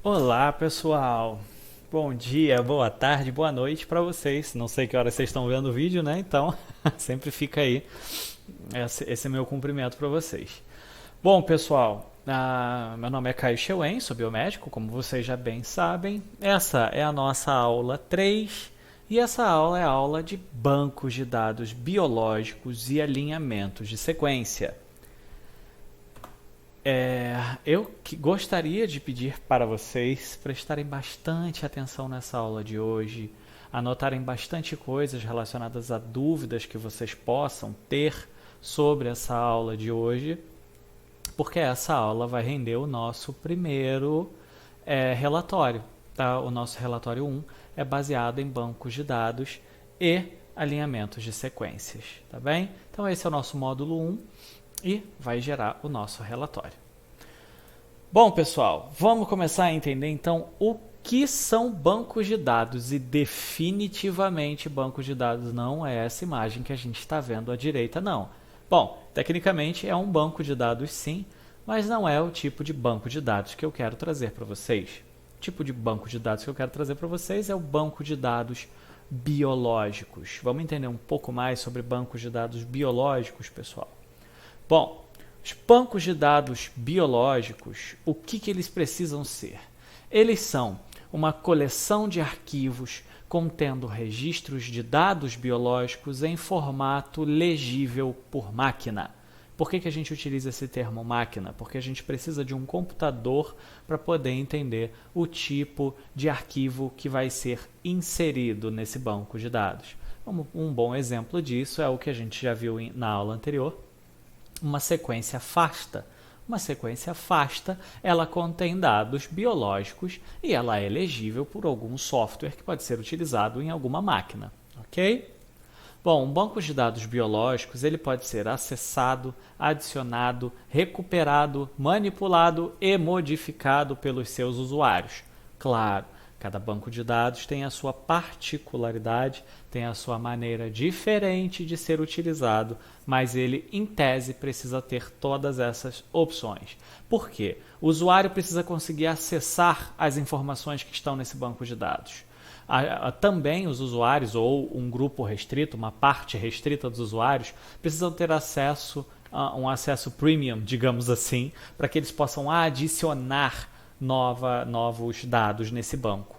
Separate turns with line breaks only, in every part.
Olá, pessoal. Bom dia, boa tarde, boa noite para vocês. Não sei que hora vocês estão vendo o vídeo, né? Então, sempre fica aí esse é meu cumprimento para vocês. Bom, pessoal, meu nome é Caio Chewen, sou biomédico, como vocês já bem sabem. Essa é a nossa aula 3 e essa aula é a aula de bancos de dados biológicos e alinhamentos de sequência. Gostaria de pedir para vocês prestarem bastante atenção nessa aula de hoje, anotarem bastante coisas relacionadas a dúvidas que vocês possam ter sobre essa aula de hoje, porque essa aula vai render o nosso primeiro relatório. Tá? O nosso relatório 1 é baseado em bancos de dados e alinhamentos de sequências. Tá bem? Então esse é o nosso módulo 1 e vai gerar o nosso relatório. Bom, pessoal, vamos começar a entender então o que são bancos de dados e definitivamente bancos de dados não é essa imagem que a gente está vendo à direita, não. Bom, tecnicamente é um banco de dados sim, mas não é o tipo de banco de dados que eu quero trazer para vocês. O tipo de banco de dados que eu quero trazer para vocês é o banco de dados biológicos. Vamos entender um pouco mais sobre bancos de dados biológicos, pessoal. Bom, os bancos de dados biológicos, o que eles precisam ser? Eles são uma coleção de arquivos contendo registros de dados biológicos em formato legível por máquina. Por que a gente utiliza esse termo máquina? Porque a gente precisa de um computador para poder entender o tipo de arquivo que vai ser inserido nesse banco de dados. Um bom exemplo disso é o que a gente já viu na aula anterior, uma sequência FASTA. Uma sequência FASTA, ela contém dados biológicos e ela é legível por algum software que pode ser utilizado em alguma máquina, ok? Bom, um banco de dados biológicos ele pode ser acessado, adicionado, recuperado, manipulado e modificado pelos seus usuários. Claro, cada banco de dados tem a sua particularidade, tem a sua maneira diferente de ser utilizado, mas ele, em tese, precisa ter todas essas opções. Por quê? O usuário precisa conseguir acessar as informações que estão nesse banco de dados. Também os usuários, ou um grupo restrito, uma parte restrita dos usuários, precisam ter acesso um acesso premium, digamos assim, para que eles possam adicionar novos dados nesse banco.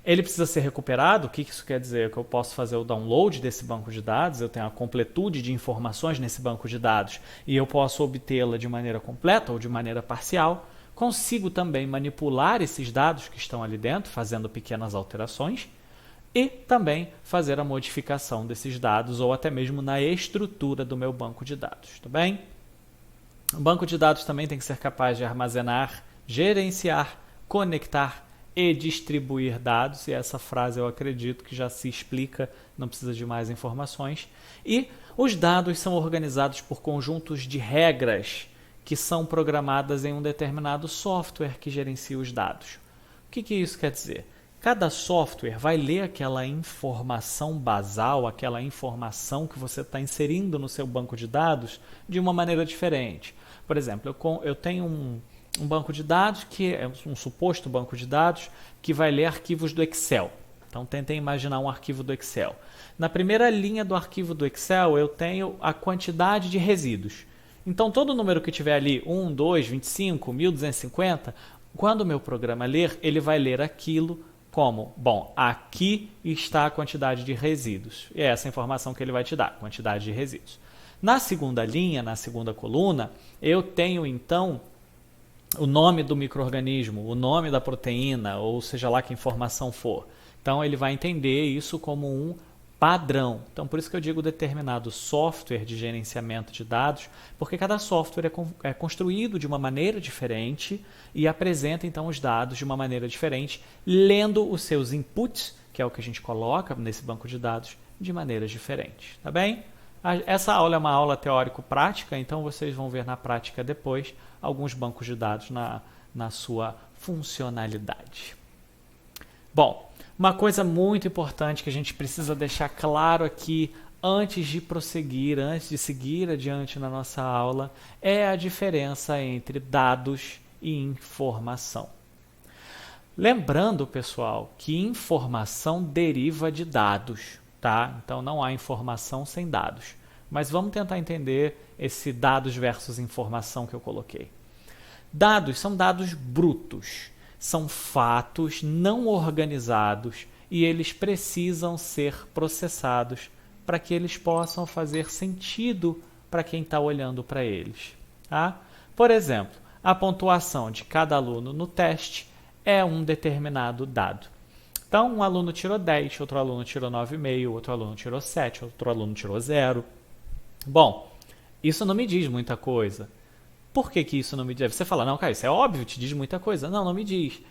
Ele precisa ser recuperado. O que isso quer dizer? Que eu posso fazer o download desse banco de dados, eu tenho a completude de informações nesse banco de dados e eu posso obtê-la de maneira completa ou de maneira parcial. Consigo também manipular esses dados que estão ali dentro, fazendo pequenas alterações, e também fazer a modificação desses dados ou até mesmo na estrutura do meu banco de dados. Tá bem? O banco de dados também tem que ser capaz de armazenar, gerenciar, conectar e distribuir dados, e essa frase eu acredito que já se explica, não precisa de mais informações. E os dados são organizados por conjuntos de regras que são programadas em um determinado software que gerencia os dados. O que isso quer dizer? Cada software vai ler aquela informação basal, aquela informação que você está inserindo no seu banco de dados de uma maneira diferente. Por exemplo, eu tenho um banco de dados que é um suposto banco de dados que vai ler arquivos do Excel. Então tentem imaginar um arquivo do Excel. Na primeira linha do arquivo do Excel eu tenho a quantidade de resíduos. Então todo número que tiver ali, 1, 2, 25, 1250, quando o meu programa ler, ele vai ler aquilo como, bom, aqui está a quantidade de resíduos. E é essa informação que ele vai te dar, quantidade de resíduos. Na segunda linha, na segunda coluna, eu tenho então o nome do micro-organismo, o nome da proteína, ou seja lá que informação for. Então ele vai entender isso como um padrão. Então por isso que eu digo determinado software de gerenciamento de dados, porque cada software é construído de uma maneira diferente e apresenta então os dados de uma maneira diferente, lendo os seus inputs, que é o que a gente coloca nesse banco de dados, de maneiras diferentes. Tá bem? Essa aula é uma aula teórico-prática, então vocês vão ver na prática depois alguns bancos de dados na sua funcionalidade. Bom, uma coisa muito importante que a gente precisa deixar claro aqui antes de prosseguir, antes de seguir adiante na nossa aula, é a diferença entre dados e informação. Lembrando, pessoal, que informação deriva de dados, tá? Então não há informação sem dados. Mas vamos tentar entender esse dados versus informação que eu coloquei. Dados são dados brutos, são fatos não organizados e eles precisam ser processados para que eles possam fazer sentido para quem está olhando para eles. Tá? Por exemplo, a pontuação de cada aluno no teste é um determinado dado. Então, um aluno tirou 10, outro aluno tirou 9,5, outro aluno tirou 7, outro aluno tirou 0. Bom, isso não me diz muita coisa. Por que isso não me diz? Você fala, não, cara, isso é óbvio, te diz muita coisa. Não, não me diz.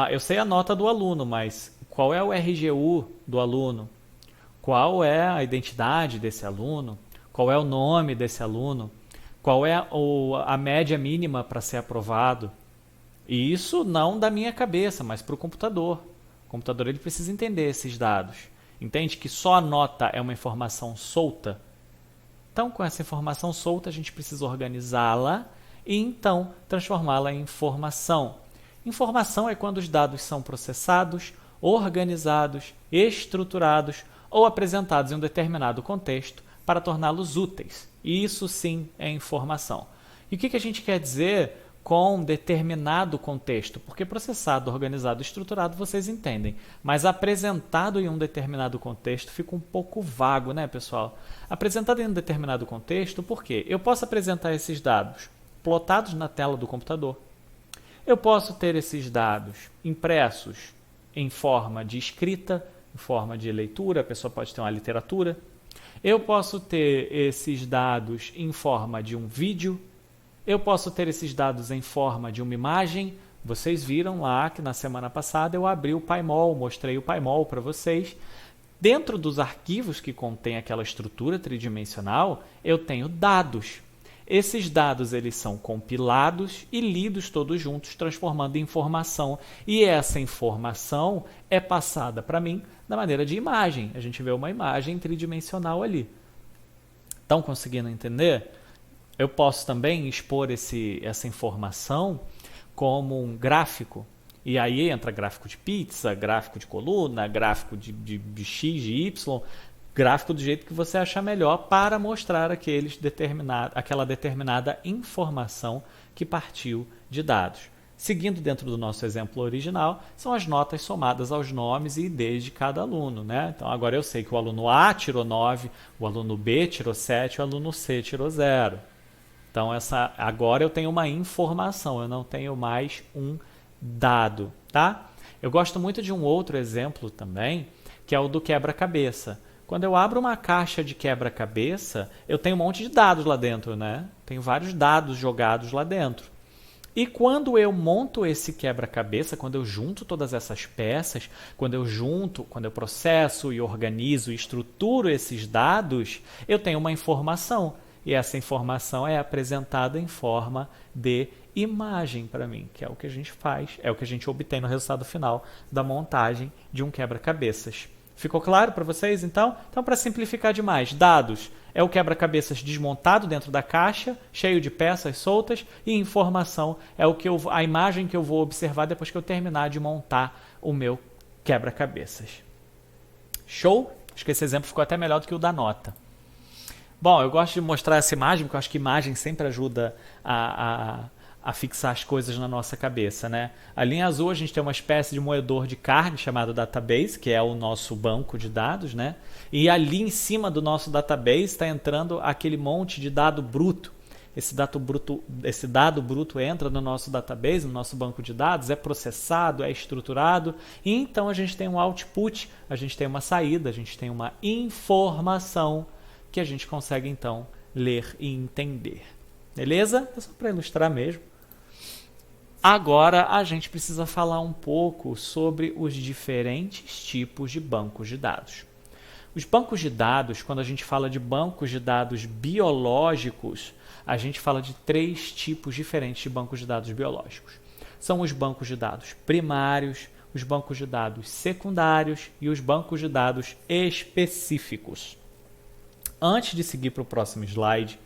Eu sei a nota do aluno, mas qual é o RGU do aluno? Qual é a identidade desse aluno? Qual é o nome desse aluno? Qual é a média mínima para ser aprovado? E isso não da minha cabeça, mas para o computador. O computador ele precisa entender esses dados. Entende que só a nota é uma informação solta? Então, com essa informação solta, a gente precisa organizá-la e, então, transformá-la em informação. Informação é quando os dados são processados, organizados, estruturados ou apresentados em um determinado contexto para torná-los úteis. E isso, sim, é informação. E o que a gente quer dizer com determinado contexto? Porque processado, organizado, estruturado, vocês entendem. Mas apresentado em um determinado contexto fica um pouco vago, né, pessoal? Apresentado em um determinado contexto, por quê? Eu posso apresentar esses dados plotados na tela do computador. Eu posso ter esses dados impressos em forma de escrita, em forma de leitura, a pessoa pode ter uma literatura. Eu posso ter esses dados em forma de um vídeo. Eu posso ter esses dados em forma de uma imagem. Vocês viram lá que na semana passada eu abri o Paimol, mostrei o Paimol para vocês. Dentro dos arquivos que contém aquela estrutura tridimensional, eu tenho dados. Esses dados eles são compilados e lidos todos juntos, transformando em informação. E essa informação é passada para mim na maneira de imagem. A gente vê uma imagem tridimensional ali. Estão conseguindo entender? Eu posso também expor essa informação como um gráfico. E aí entra gráfico de pizza, gráfico de coluna, gráfico de X, de Y, gráfico do jeito que você achar melhor para mostrar aquela determinada informação que partiu de dados. Seguindo dentro do nosso exemplo original, são as notas somadas aos nomes e IDs de cada aluno. Né? Então agora eu sei que o aluno A tirou 9, o aluno B tirou 7, o aluno C tirou 0. Então agora eu tenho uma informação, eu não tenho mais um dado. Tá? Eu gosto muito de um outro exemplo também, que é o do quebra-cabeça. Quando eu abro uma caixa de quebra-cabeça, eu tenho um monte de dados lá dentro, né? Tenho vários dados jogados lá dentro. E quando eu monto esse quebra-cabeça, quando eu junto todas essas peças, quando eu processo e organizo e estruturo esses dados, eu tenho uma informação. E essa informação é apresentada em forma de imagem para mim, que é o que a gente faz, é o que a gente obtém no resultado final da montagem de um quebra-cabeças. Ficou claro para vocês, então? Então, para simplificar demais, dados é o quebra-cabeças desmontado dentro da caixa, cheio de peças soltas, e informação é a imagem que eu vou observar depois que eu terminar de montar o meu quebra-cabeças. Show? Acho que esse exemplo ficou até melhor do que o da nota. Bom, eu gosto de mostrar essa imagem, porque eu acho que imagem sempre ajuda a fixar as coisas na nossa cabeça, né? Ali em azul a gente tem uma espécie de moedor de carne chamado database, que é o nosso banco de dados, né? E ali em cima do nosso database está entrando aquele monte de dado bruto. Esse dado bruto entra no nosso database, no nosso banco de dados, é processado, é estruturado, e então a gente tem um output, a gente tem uma saída, a gente tem uma informação que a gente consegue então ler e entender. Beleza? É só para ilustrar mesmo. Agora a gente precisa falar um pouco sobre os diferentes tipos de bancos de dados. Os bancos de dados, quando a gente fala de bancos de dados biológicos, a gente fala de 3 tipos diferentes de bancos de dados biológicos. São os bancos de dados primários, os bancos de dados secundários e os bancos de dados específicos. Antes de seguir para o próximo slide,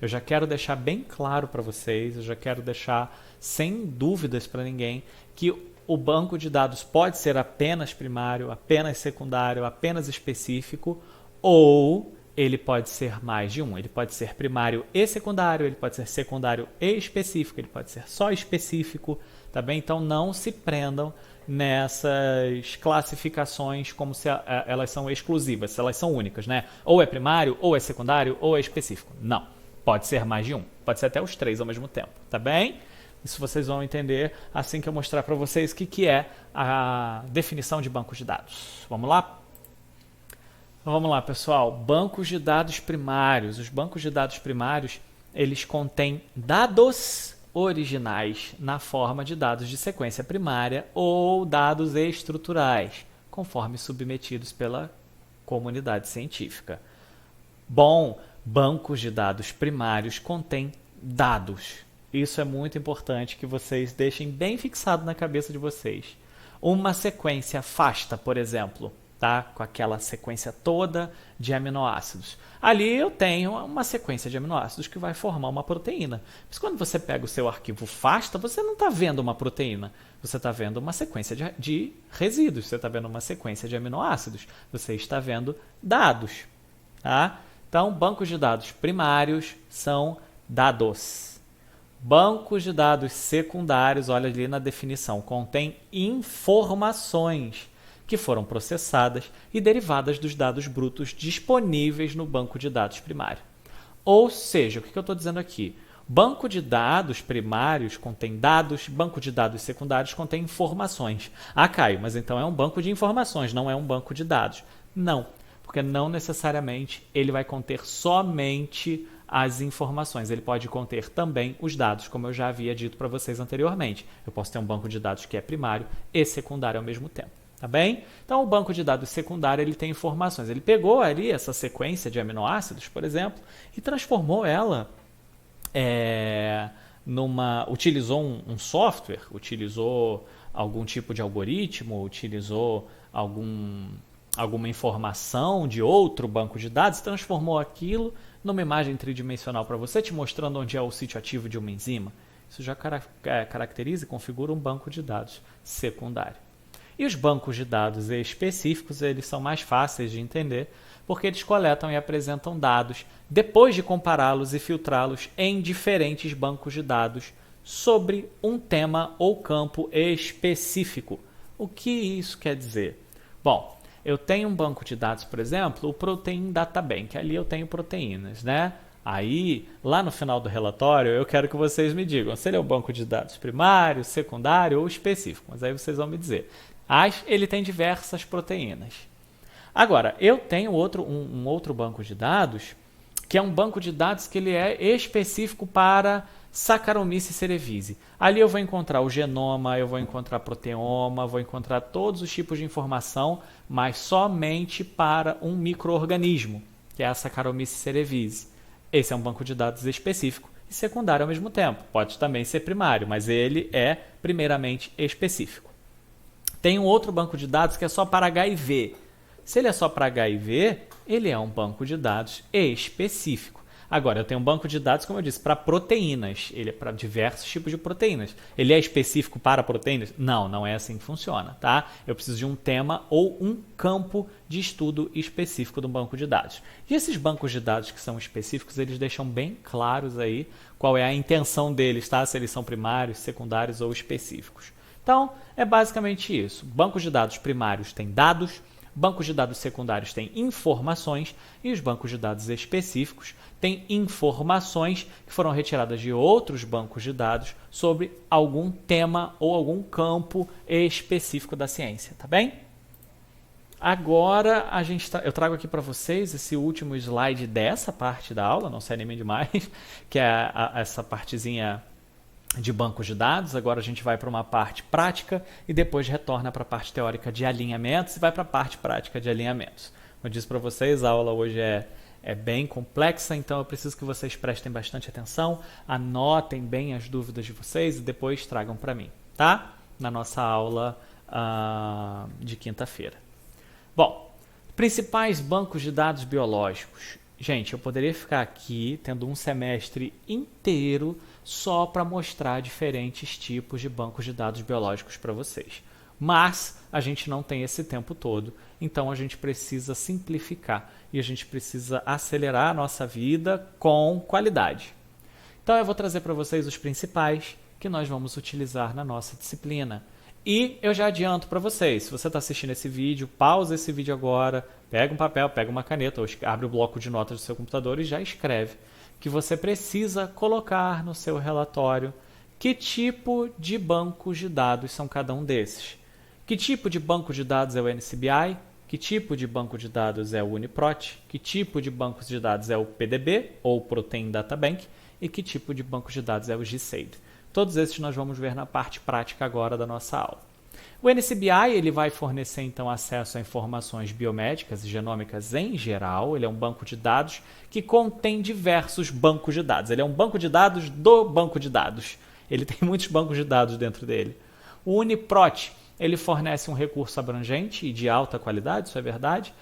eu já quero deixar bem claro para vocês, eu já quero deixar sem dúvidas para ninguém que o banco de dados pode ser apenas primário, apenas secundário, apenas específico, ou ele pode ser mais de um. Ele pode ser primário e secundário, ele pode ser secundário e específico, ele pode ser só específico, tá bem? Então não se prendam nessas classificações como se elas são exclusivas, se elas são únicas, né? Ou é primário, ou é secundário, ou é específico. Não, pode ser mais de um, pode ser até os três ao mesmo tempo, tá bem? Isso vocês vão entender assim que eu mostrar para vocês o que é a definição de bancos de dados. Vamos lá? Então, vamos lá, pessoal. Bancos de dados primários. Os bancos de dados primários, eles contêm dados originais na forma de dados de sequência primária ou dados estruturais, conforme submetidos pela comunidade científica. Bom, bancos de dados primários contêm dados. Isso é muito importante que vocês deixem bem fixado na cabeça de vocês. Uma sequência FASTA, por exemplo, tá? Com aquela sequência toda de aminoácidos. Ali eu tenho uma sequência de aminoácidos que vai formar uma proteína. Mas quando você pega o seu arquivo FASTA, você não está vendo uma proteína. Você está vendo uma sequência de resíduos. Você está vendo uma sequência de aminoácidos. Você está vendo dados. Tá? Então, bancos de dados primários são dados. Bancos de dados secundários, olha ali na definição, contém informações que foram processadas e derivadas dos dados brutos disponíveis no banco de dados primário. Ou seja, o que eu estou dizendo aqui? Banco de dados primários contém dados, banco de dados secundários contém informações. Ah, Caio, mas então é um banco de informações, não é um banco de dados. Não, porque não necessariamente ele vai conter somente as informações. Ele pode conter também os dados, como eu já havia dito para vocês anteriormente. Eu posso ter um banco de dados que é primário e secundário ao mesmo tempo. Tá bem? Então, o banco de dados secundário ele tem informações. Ele pegou ali essa sequência de aminoácidos, por exemplo, e transformou ela utilizou um software, utilizou algum tipo de algoritmo, utilizou alguma informação de outro banco de dados, transformou aquilo numa imagem tridimensional para você, te mostrando onde é o sítio ativo de uma enzima. Isso já caracteriza e configura um banco de dados secundário. E os bancos de dados específicos, eles são mais fáceis de entender, porque eles coletam e apresentam dados depois de compará-los e filtrá-los em diferentes bancos de dados sobre um tema ou campo específico. O que isso quer dizer? Bom, eu tenho um banco de dados, por exemplo, o Protein Data Bank. Ali eu tenho proteínas, né? Aí, lá no final do relatório, eu quero que vocês me digam se ele é um banco de dados primário, secundário ou específico. Mas aí vocês vão me dizer. Ele tem diversas proteínas. Agora, eu tenho um outro banco de dados, que é um banco de dados que ele é específico para Saccharomyces cerevisiae. Ali eu vou encontrar o genoma, eu vou encontrar proteoma, vou encontrar todos os tipos de informação, mas somente para um micro-organismo, que é a Saccharomyces cerevisiae. Esse é um banco de dados específico e secundário ao mesmo tempo. Pode também ser primário, mas ele é primeiramente específico. Tem um outro banco de dados que é só para HIV. Se ele é só para HIV, ele é um banco de dados específico. Agora, eu tenho um banco de dados, como eu disse, para proteínas. Ele é para diversos tipos de proteínas. Ele é específico para proteínas? Não, não é assim que funciona, tá? Eu preciso de um tema ou um campo de estudo específico do banco de dados. E esses bancos de dados que são específicos, eles deixam bem claros aí qual é a intenção deles, tá? Se eles são primários, secundários ou específicos. Então, é basicamente isso. Bancos de dados primários têm dados, bancos de dados secundários têm informações e os bancos de dados específicos têm informações que foram retiradas de outros bancos de dados sobre algum tema ou algum campo específico da ciência, tá bem? Agora eu trago aqui para vocês esse último slide dessa parte da aula, não se animem demais, que é essa partezinha de bancos de dados. Agora a gente vai para uma parte prática e depois retorna para a parte teórica de alinhamentos e vai para a parte prática de alinhamentos. Como eu disse para vocês, a aula hoje é bem complexa, então eu preciso que vocês prestem bastante atenção, anotem bem as dúvidas de vocês e depois tragam para mim, tá? Na nossa aula de quinta-feira. Bom, principais bancos de dados biológicos. Gente, eu poderia ficar aqui tendo um semestre inteiro só para mostrar diferentes tipos de bancos de dados biológicos para vocês. Mas a gente não tem esse tempo todo, então a gente precisa simplificar e a gente precisa acelerar a nossa vida com qualidade. Então eu vou trazer para vocês os principais que nós vamos utilizar na nossa disciplina. E eu já adianto para vocês, se você está assistindo esse vídeo, pausa esse vídeo agora, pega um papel, pega uma caneta, ou abre o bloco de notas do seu computador e já escreve que você precisa colocar no seu relatório que tipo de bancos de dados são cada um desses. Que tipo de banco de dados é o NCBI? Que tipo de banco de dados é o UniProt? Que tipo de banco de dados é o PDB, ou Protein Data Bank? E que tipo de banco de dados é o GSAID? Todos esses nós vamos ver na parte prática agora da nossa aula. O NCBI ele vai fornecer então acesso a informações biomédicas e genômicas em geral. Ele é um banco de dados que contém diversos bancos de dados. Ele é um banco de dados do banco de dados. Ele tem muitos bancos de dados dentro dele. O UniProt ele fornece um recurso abrangente e de alta qualidade, isso é verdade,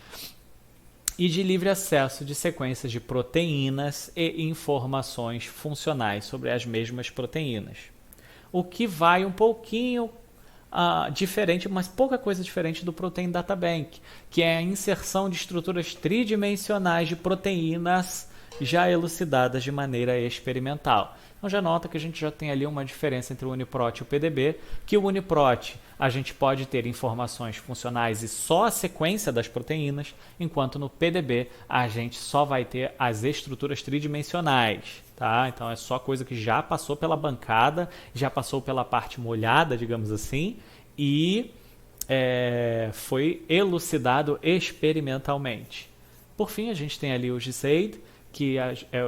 e de livre acesso de sequências de proteínas e informações funcionais sobre as mesmas proteínas. O que vai um pouquinho diferente, mas pouca coisa diferente do Protein Data Bank, que é a inserção de estruturas tridimensionais de proteínas já elucidadas de maneira experimental. Então já nota que a gente já tem ali uma diferença entre o UniProt e o PDB, que o UniProt a gente pode ter informações funcionais e só a sequência das proteínas, enquanto no PDB a gente só vai ter as estruturas tridimensionais. Tá? Então é só coisa que já passou pela bancada, já passou pela parte molhada, digamos assim, e foi elucidado experimentalmente. Por fim, a gente tem ali o GSAID, que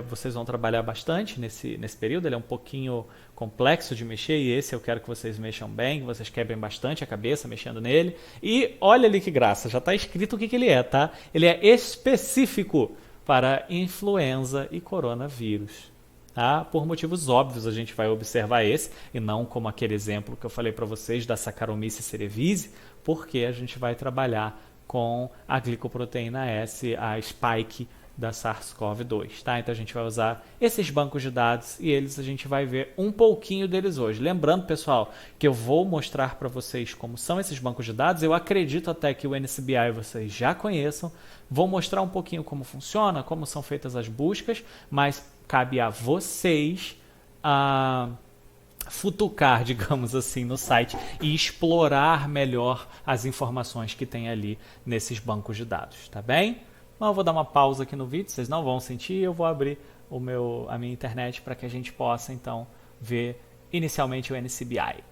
vocês vão trabalhar bastante nesse período. Ele é um pouquinho complexo de mexer e esse eu quero que vocês mexam bem, que vocês quebrem bastante a cabeça mexendo nele. E olha ali que graça, já está escrito o que ele é, tá? Ele é específico para influenza e coronavírus. Tá? Por motivos óbvios a gente vai observar esse e não como aquele exemplo que eu falei para vocês da Saccharomyces cerevisiae, porque a gente vai trabalhar com a glicoproteína S, a spike da SARS-CoV-2, tá? Então a gente vai usar esses bancos de dados e a gente vai ver um pouquinho deles hoje. Lembrando, pessoal, que eu vou mostrar para vocês como são esses bancos de dados. Eu acredito até que o NCBI vocês já conheçam. Vou mostrar um pouquinho como funciona, como são feitas as buscas, mas cabe a vocês futucar, digamos assim, no site e explorar melhor as informações que tem ali nesses bancos de dados, tá bem? Então eu vou dar uma pausa aqui no vídeo, vocês não vão sentir, eu vou abrir a minha internet para que a gente possa então ver inicialmente o NCBI.